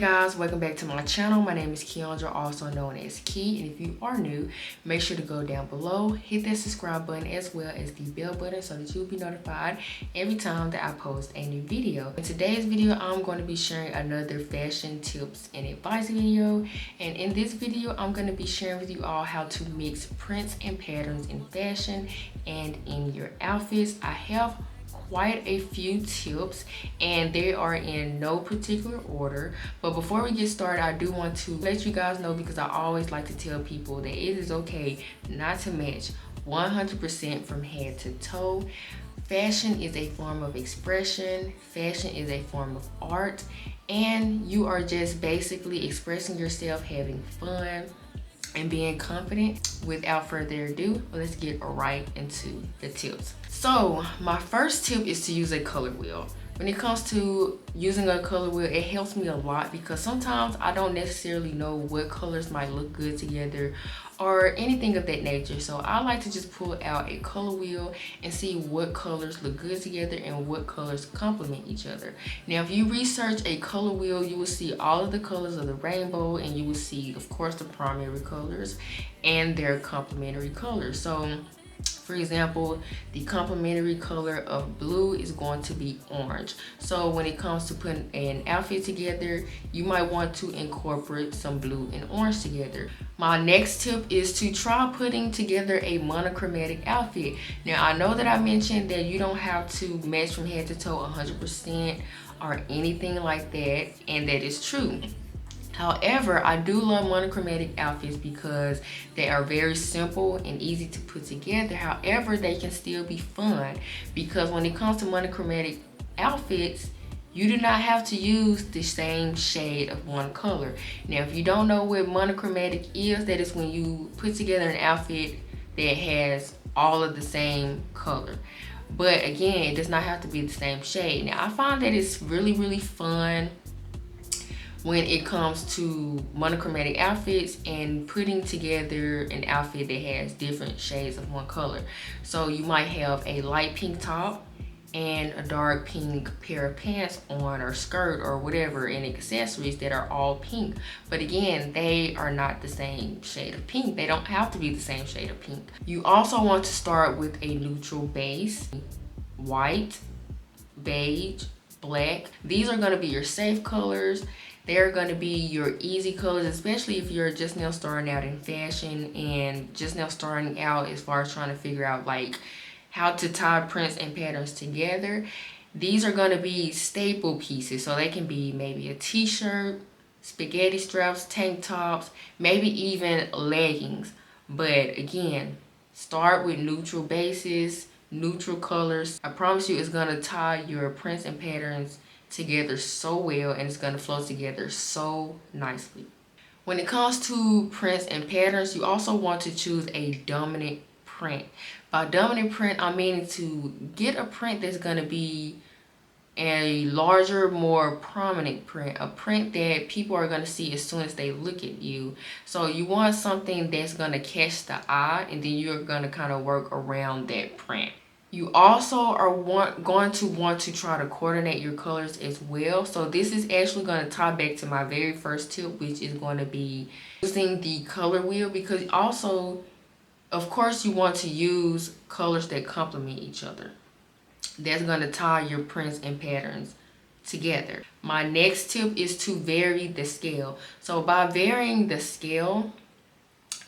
guys, welcome back to my channel. My name is Kiondra, also known as Key, and if you are new, make sure to go down below, hit that subscribe button as well as the bell button so that you'll be notified every time that I post a new video. In today's video, I'm going to be sharing another fashion tips and advice video, and in this video, I'm going to be sharing with you all how to mix prints and patterns in fashion and in your outfits. I have quite a few tips and they are in no particular order, but before we get started, I do want to let you guys know, because I always like to tell people that it is okay not to match 100% from head to toe. Fashion is a form of expression, fashion is a form of art, and you are just basically expressing yourself, having fun and being confident. Without further ado, let's get right into the tips. So my first tip is to use a color wheel. When it comes to using a color wheel, it helps me a lot because sometimes I don't necessarily know what colors might look good together or anything of that nature. So I like to just pull out a color wheel and see what colors look good together and what colors complement each other. Now, if you research a color wheel, you will see all of the colors of the rainbow, and you will see, of course, the primary colors and their complementary colors. So for example, the complementary color of blue is going to be orange. So when it comes to putting an outfit together, you might want to incorporate some blue and orange together. My next tip is to try putting together a monochromatic outfit. Now, I know that I mentioned that you don't have to match from head to toe 100% or anything like that, and that is true. However, I do love monochromatic outfits because they are very simple and easy to put together. However, they can still be fun because when it comes to monochromatic outfits, you do not have to use the same shade of one color. Now, if you don't know what monochromatic is, that is when you put together an outfit that has all of the same color. But again, it does not have to be the same shade. Now, I find that it's really fun when it comes to monochromatic outfits and putting together an outfit that has different shades of one color. So you might have a light pink top and a dark pink pair of pants on, or skirt or whatever, and accessories that are all pink. But again, they are not the same shade of pink. They don't have to be the same shade of pink. You also want to start with a neutral base: white, beige, black. These are going to be your safe colors. They're going to be your easy colors, especially if you're just now starting out in fashion and just now starting out as far as trying to figure out like how to tie prints and patterns together. These are going to be staple pieces, so they can be maybe a t-shirt, spaghetti straps, tank tops, maybe even leggings. But again, start with neutral bases, neutral colors. I promise you, it's going to tie your prints and patterns together so well, and it's going to flow together so nicely. When it comes to prints and patterns, you also want to choose a dominant print. By dominant print, I mean to get a print that's going to be a larger, more prominent print, a print that people are going to see as soon as they look at you. So you want something that's going to catch the eye, and then you're going to kind of work around that print. You also are going to want to try to coordinate your colors as well. So this is actually going to tie back to my very first tip, which is going to be using the color wheel, because also, of course, you want to use colors that complement each other. That's going to tie your prints and patterns together. My next tip is to vary the scale. So by varying the scale,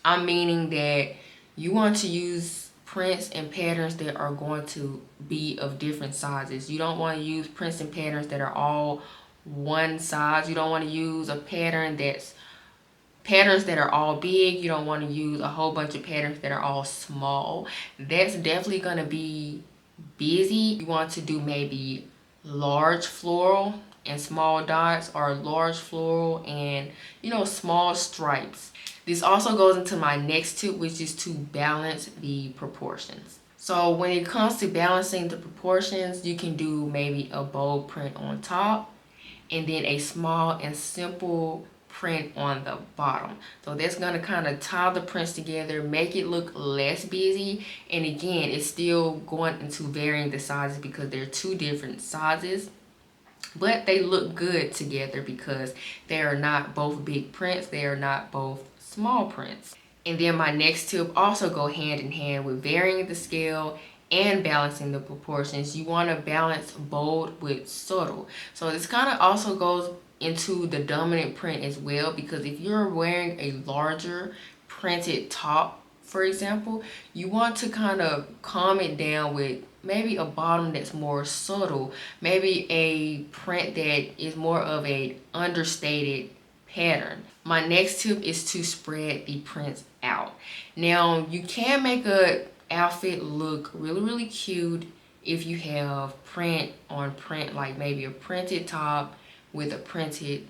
I'm meaning that you want to use prints and patterns that are going to be of different sizes. You don't want to use prints and patterns that are all one size. You don't want to use a patterns that are all big. You don't want to use a whole bunch of patterns that are all small. That's definitely going to be busy. You want to do maybe large floral and small dots, or large floral and, you know, small stripes. This also goes into my next tip, which is to balance the proportions. So when it comes to balancing the proportions, you can do maybe a bold print on top and then a small and simple print on the bottom. So that's going to kind of tie the prints together, make it look less busy. And again, it's still going into varying the sizes because they're two different sizes. but they look good together because they are not both big prints, they are not both small prints. And then my next tip also go hand in hand with varying the scale and balancing the proportions. You want to balance bold with subtle. So this kind of also goes into the dominant print as well, because if you're wearing a larger printed top, for example, you want to kind of calm it down with maybe a bottom that's more subtle, maybe a print that is more of a understated pattern. My next tip is to spread the prints out. Now you can make a outfit look really cute if you have print on print, like maybe a printed top with a printed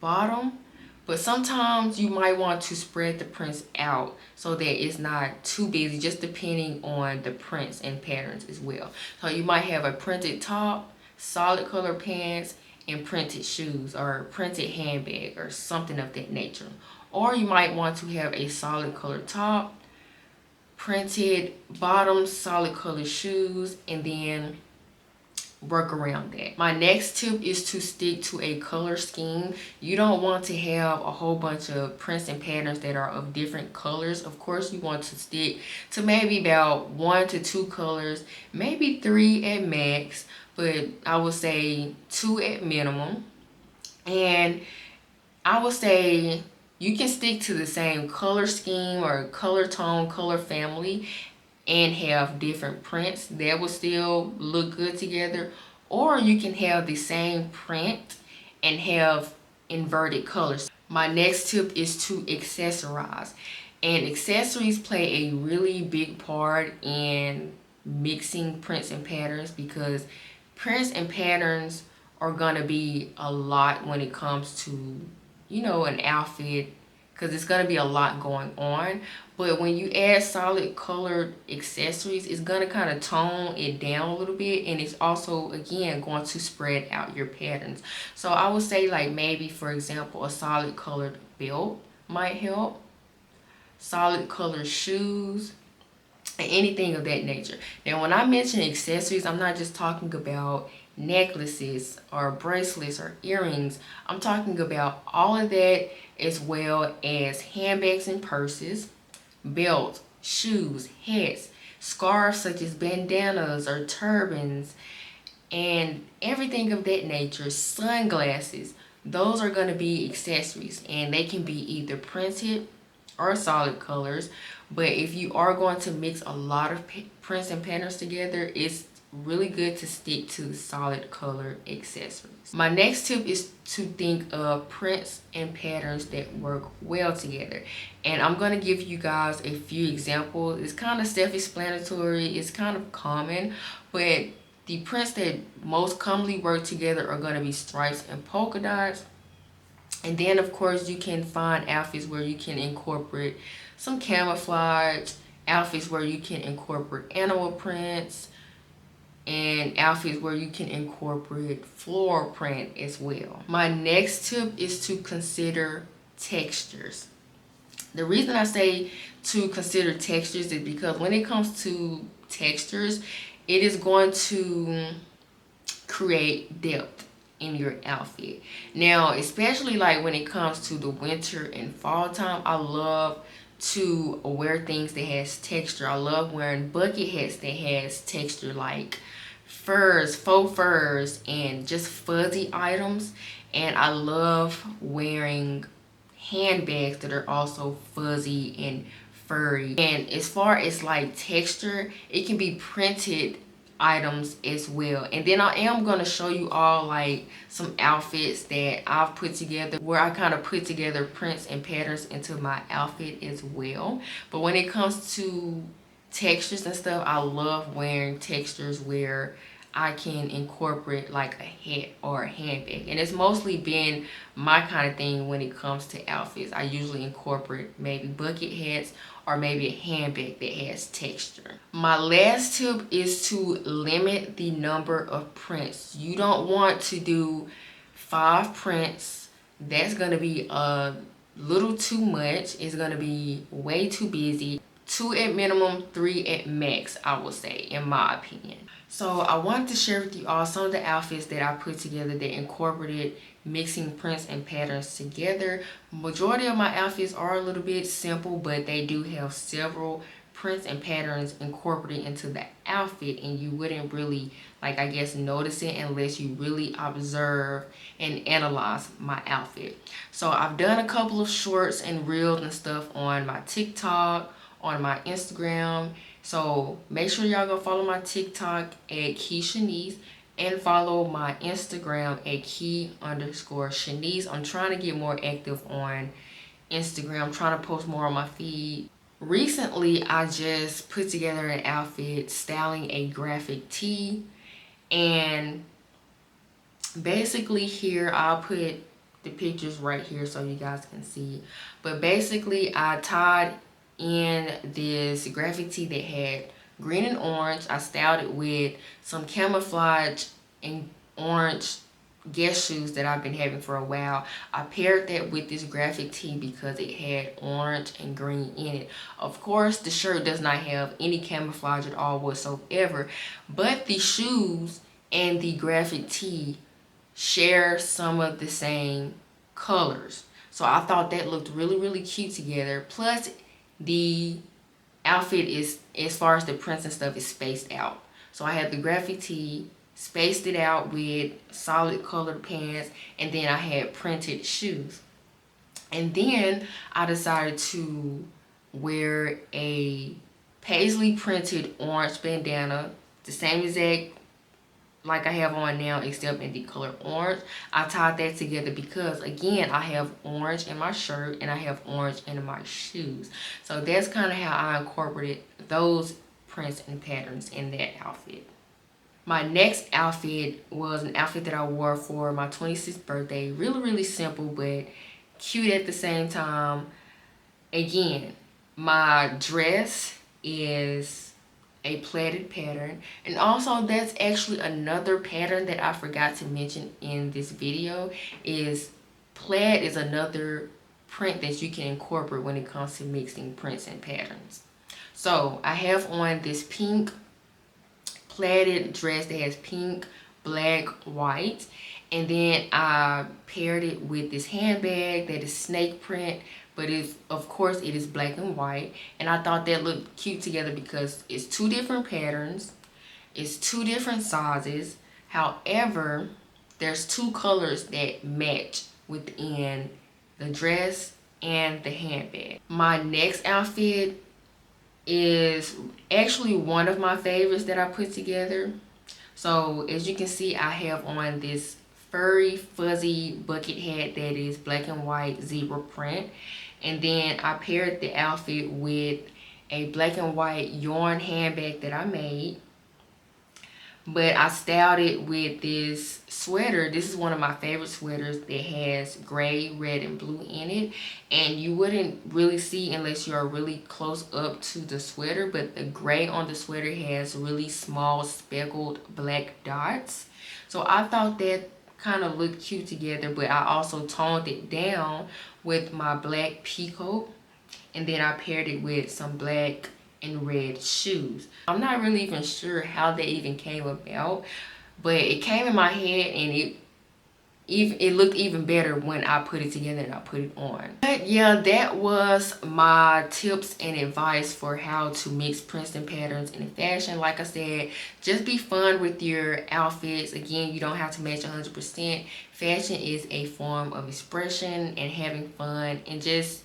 bottom, but sometimes you might want to spread the prints out so that it's not too busy, just depending on the prints and patterns as well. So you might have a printed top, solid color pants, and printed shoes or printed handbag or something of that nature. Or you might want to have a solid color top, printed bottom, solid color shoes, and then work around that. My next tip is to stick to a color scheme. You don't want to have a whole bunch of prints and patterns that are of different colors. Of course, you want to stick to maybe about 1 to 2 colors, maybe 3 at max, but I would say 2 at minimum. And I would say you can stick to the same color scheme or color tone, color family, and have different prints that will still look good together. Or you can have the same print and have inverted colors. My next tip is to accessorize, and accessories play a really big part in mixing prints and patterns, because prints and patterns are gonna be a lot when it comes to, you know, an outfit, because it's going to be a lot going on. But when you add solid colored accessories, it's going to kind of tone it down a little bit, and it's also, again, going to spread out your patterns. So I would say, like, maybe, for example, a solid colored belt might help, solid colored shoes, and anything of that nature. Now, when I mention accessories, I'm not just talking about necklaces or bracelets or earrings. I'm talking about all of that, as well as handbags and purses, belts, shoes, hats, scarves such as bandanas or turbans, and everything of that nature, sunglasses. Those are going to be accessories, and they can be either printed or solid colors. But if you are going to mix a lot of prints and patterns together, it's really good to stick to solid color accessories. My next tip is to think of prints and patterns that work well together, and I'm going to give you guys a few examples. It's kind of self-explanatory, it's kind of common, but the prints that most commonly work together are going to be stripes and polka dots. And then of course you can find outfits where you can incorporate some camouflage, outfits where you can incorporate animal prints, and outfits where you can incorporate floral print as well. My next tip is to consider textures. The reason I say to consider textures is because when it comes to textures, it is going to create depth in your outfit. Now, especially like when it comes to the winter and fall time, I love to wear things that has texture. I love wearing bucket hats that has texture, like furs, faux furs, and just fuzzy items. And I love wearing handbags that are also fuzzy and furry. And as far as like texture, it can be printed items as well. And then I am going to show you all like some outfits that I've put together where I kind of put together prints and patterns into my outfit as well. But when it comes to textures and stuff, I love wearing textures where I can incorporate like a hat or a handbag. And it's mostly been my kind of thing when it comes to outfits. I usually incorporate maybe bucket hats or maybe a handbag that has texture. My last tip is to limit the number of prints. You don't want to do 5 prints. That's gonna be a little too much. It's gonna be way too busy. 2 at minimum, 3 at max, I would say, in my opinion. So I wanted to share with you all some of the outfits that I put together that incorporated mixing prints and patterns together. Majority of my outfits are a little bit simple, but they do have several prints and patterns incorporated into the outfit, and you wouldn't really, like, I guess, notice it unless you really observe and analyze my outfit. So I've done a couple of shorts and reels and stuff on my TikTok, on my Instagram. So make sure y'all go follow my TikTok at Key-un-druh and follow my Instagram at Key_Shanice. I'm trying to get more active on Instagram. I'm trying to post more on my feed. Recently, I just put together an outfit styling a graphic tee, and basically here I'll put the pictures right here so you guys can see. But basically I tied in this graphic tee that had green and orange. I styled it with some camouflage and orange Guess shoes that I've been having for a while. I paired that with this graphic tee because it had orange and green in it. Of course, the shirt does not have any camouflage at all whatsoever, but the shoes and the graphic tee share some of the same colors. So I thought that looked really, really cute together. Plus, the outfit is, as far as the prints and stuff, is spaced out. So I had the graphic tee, spaced it out with solid colored pants, and then I had printed shoes. And then I decided to wear a paisley printed orange bandana, the same exact like I have on now, except in the color orange. I tied that together because, again, I have orange in my shirt and I have orange in my shoes. So that's kind of how I incorporated those prints and patterns in that outfit. My next outfit was an outfit that I wore for my 26th birthday. Really, really simple, but cute at the same time. Again, my dress is a plaited pattern, and also that's actually another pattern that I forgot to mention in this video. Is plaid is another print that you can incorporate when it comes to mixing prints and patterns. So I have on this pink plaided dress that has pink, black, white, and then I paired it with this handbag that is snake print, but of course it is black and white, and I thought that looked cute together because it's 2 different patterns, it's 2 different sizes. However, there's 2 colors that match within the dress and the handbag. My next outfit is actually one of my favorites that I put together. So as you can see, I have on this furry fuzzy bucket hat that is black and white zebra print, and then I paired the outfit with a black and white yarn handbag that I made, but I styled it with this sweater. This is one of my favorite sweaters that has gray, red, and blue in it, and you wouldn't really see unless you're really close up to the sweater, but the gray on the sweater has really small speckled black dots. So I thought that kind of looked cute together, but I also toned it down with my black peacoat, and then I paired it with some black and red shoes. I'm not really even sure how that even came about, but it came in my head, and it looked even better when I put it together and I put it on. But yeah, that was my tips and advice for how to mix prints and patterns in fashion. Like I said, just be fun with your outfits. Again, you don't have to match 100%. Fashion is a form of expression and having fun, and just,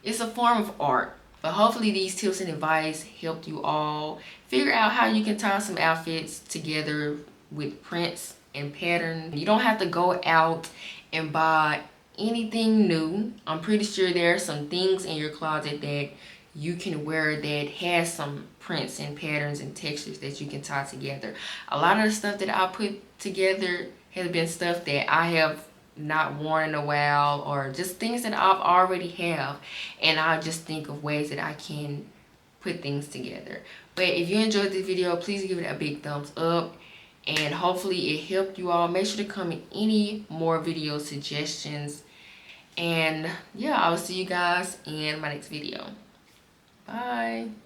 it's a form of art. But hopefully these tips and advice helped you all figure out how you can tie some outfits together with prints and patterns. You don't have to go out and buy anything new. I'm pretty sure there are some things in your closet that you can wear that has some prints and patterns and textures that you can tie together. A lot of the stuff that I put together has been stuff that I have not worn in a while, or just things that I've already have, and I just think of ways that I can put things together. But if you enjoyed this video, please give it a big thumbs up, and hopefully it helped you all. Make sure to comment any more video suggestions, and yeah, I'll see you guys in my next video. Bye. Bye.